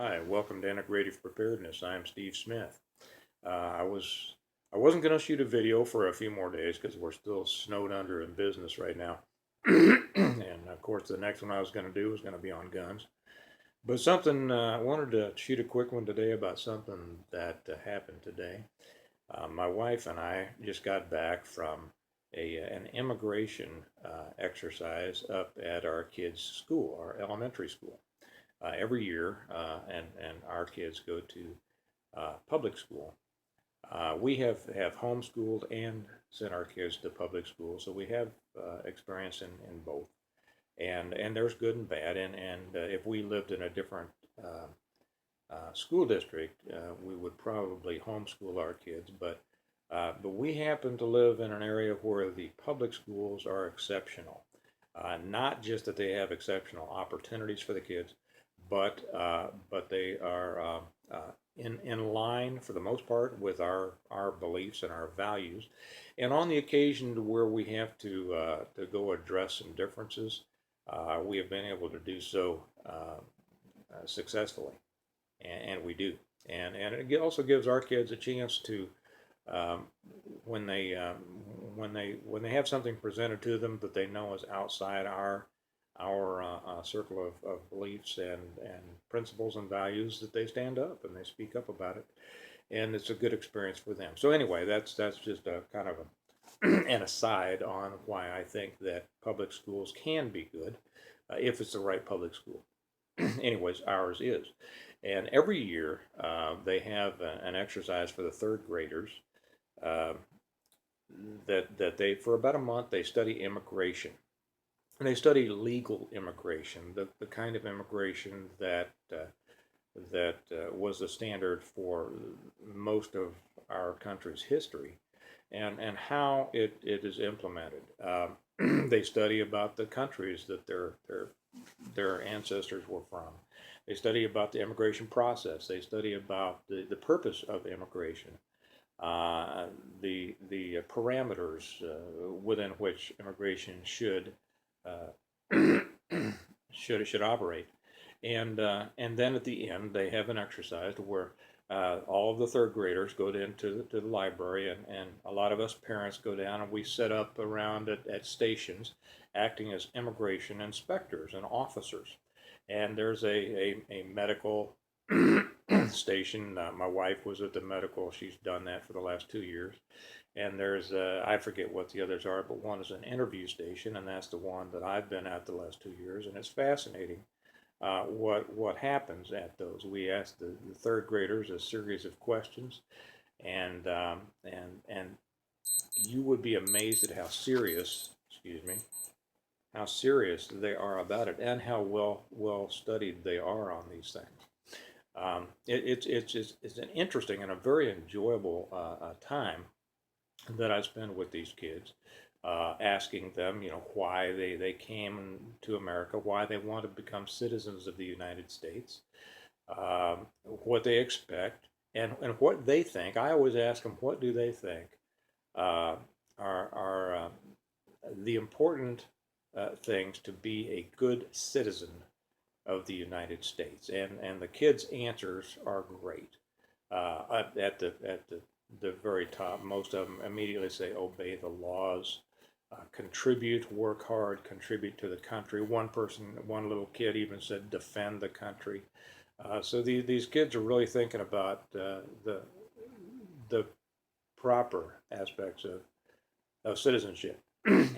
Hi, welcome to Integrative Preparedness. I'm Steve Smith. I wasn't going to shoot a video for a few more days because we're still snowed under in business right now. And of course, the next one I was going to do was going to be on guns. But something I wanted to shoot a quick one today about something that happened today. My wife and I just got back from an immigration exercise up at our kids' school, our elementary school. Every year, and our kids go to public school. We have homeschooled and sent our kids to public school, so we have experience in both. And there's good and bad. And if we lived in a different school district, we would probably homeschool our kids. But we happen to live in an area where the public schools are exceptional. Not just that they have exceptional opportunities for the kids, but they are in line for the most part with our beliefs and our values. And on the occasion where we have to go address some differences, we have been able to do so successfully, and we do. And it also gives our kids a chance to um, when they when they have something presented to them that they know is outside our circle of beliefs and principles and values, that they stand up and they speak up about it, and it's a good experience for them. So anyway, that's just a kind of an aside on why I think that public schools can be good if it's the right public school. Anyways, ours is, and every year they have an exercise for the third graders. Uh, that they, for about a month, they study immigration. And they study legal immigration, the kind of immigration that was the standard for most of our country's history, and how it is implemented. They study about the countries that their ancestors were from. They study about the immigration process. They study about the purpose of immigration, the parameters within which immigration uh, should operate, and then at the end they have an exercise where all of the third graders go into to the library, and a lot of us parents go down and we set up around at stations, acting as immigration inspectors and officers. And there's a medical station. My wife was at the medical. She's done that for the last 2 years. And there's, I forget what the others are, but one is an interview station, and that's the one that I've been at the last 2 years. And it's fascinating what happens at those. We ask the third graders a series of questions, and you would be amazed at how serious, excuse me, how serious they are about it, and how well studied they are on these things. It's an interesting and a very enjoyable time that I spend with these kids, asking them, why they came to America, why they want to become citizens of the United States, what they expect, and what they think. I always ask them, what do they think are the important things to be a good citizen of the United States? And the kids' answers are great. At the very top, most of them immediately say obey the laws, contribute, work hard, contribute to the country. One little kid even said defend the country. So these kids are really thinking about the proper aspects of citizenship.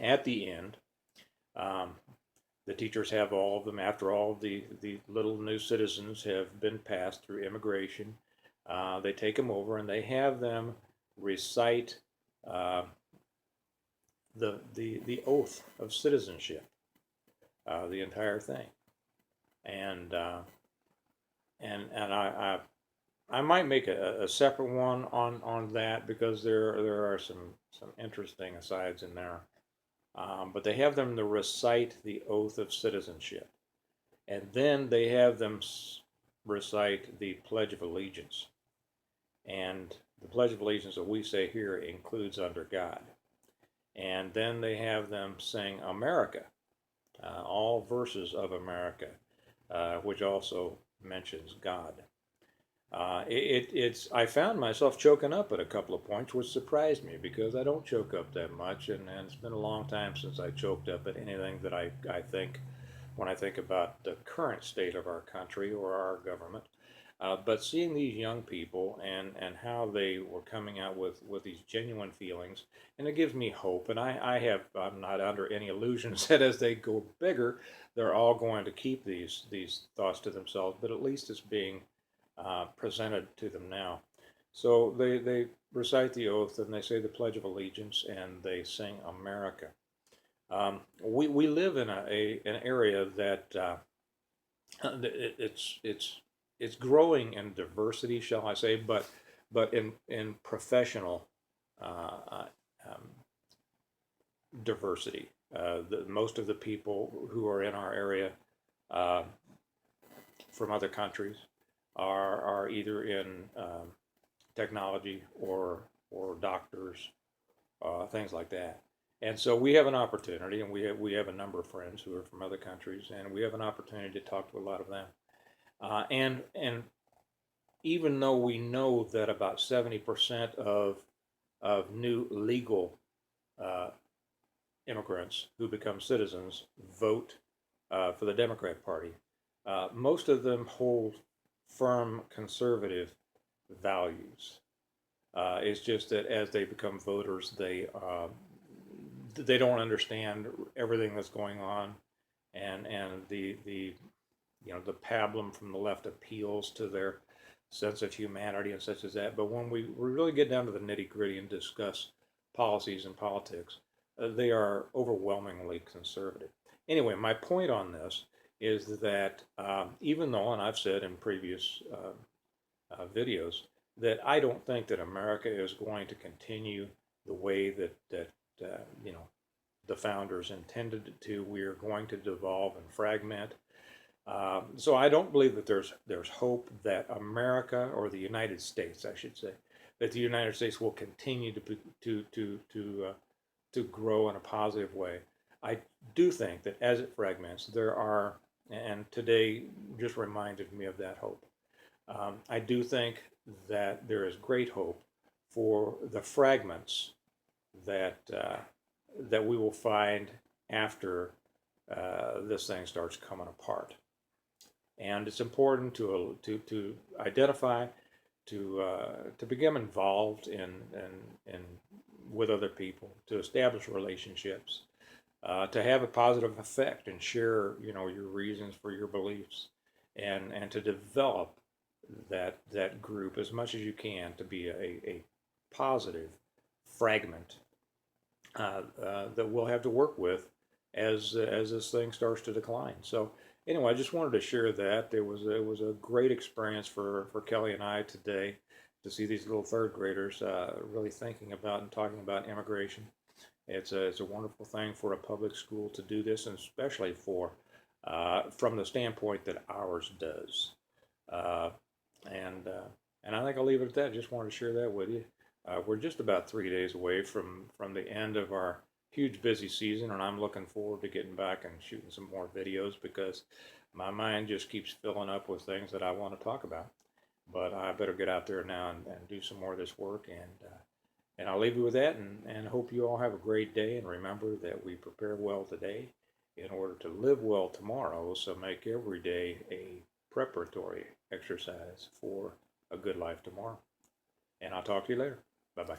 At the end, um, the teachers have all of them, after all of the little new citizens have been passed through immigration. They take them over and they have them recite uh, the oath of citizenship, the entire thing. And I might make a separate one on that, because there are some interesting asides in there. But they have them to recite the oath of citizenship, and then they have them recite the Pledge of Allegiance. And the Pledge of Allegiance that we say here includes under God. And then they have them sing America, all verses of America, which also mentions God. I found myself choking up at a couple of points, which surprised me because I don't choke up that much, and it's been a long time since I choked up at anything that I think when I think about the current state of our country or our government. But seeing these young people and how they were coming out with these genuine feelings, and it gives me hope. And I'm not under any illusions that as they go bigger, they're all going to keep these thoughts to themselves. But at least it's being presented to them now. So they recite the oath and they say the Pledge of Allegiance and they sing America. We live in an area that it's growing in diversity, shall I say, but in professional uh, um, diversity. Most of the people who are in our area uh, from other countries are either in technology or doctors, things like that. And so we have an opportunity, and we have a number of friends who are from other countries, and we have an opportunity to talk to a lot of them. And even though we know that about 70% of new legal uh, immigrants who become citizens vote for the Democrat Party, most of them hold firm conservative values. It's just that as they become voters, they don't understand everything that's going on, and the the pablum from the left appeals to their sense of humanity and such as that. But when we really get down to the nitty gritty and discuss policies and politics, they are overwhelmingly conservative. Anyway, my point on this is that even though, and I've said in previous videos, that I don't think that America is going to continue the way that the founders intended it to. We are going to devolve and fragment. So I don't believe that there's hope that America, or the United States, I should say, that the United States will continue to grow in a positive way. I do think that as it fragments, there are, and today just reminded me of that hope. I do think that there is great hope for the fragments that that we will find after this thing starts coming apart. And it's important to identify, to become involved in with other people, to establish relationships, to have a positive effect and share your reasons for your beliefs, and to develop that group as much as you can to be a positive fragment that we'll have to work with as this thing starts to decline. So anyway, I just wanted to share that. It was a great experience for Kelly and I today to see these little third graders really thinking about and talking about immigration. It's a wonderful thing for a public school to do this, and especially for from the standpoint that ours does. Uh, and I think I'll leave it at that. Just wanted to share that with you. We're just about 3 days away from the end of our huge busy season, and I'm looking forward to getting back and shooting some more videos because my mind just keeps filling up with things that I want to talk about. But I better get out there now and do some more of this work, and I'll leave you with that, and hope you all have a great day, and remember that we prepare well today in order to live well tomorrow, so make every day a preparatory exercise for a good life tomorrow. And I'll talk to you later. Bye-bye.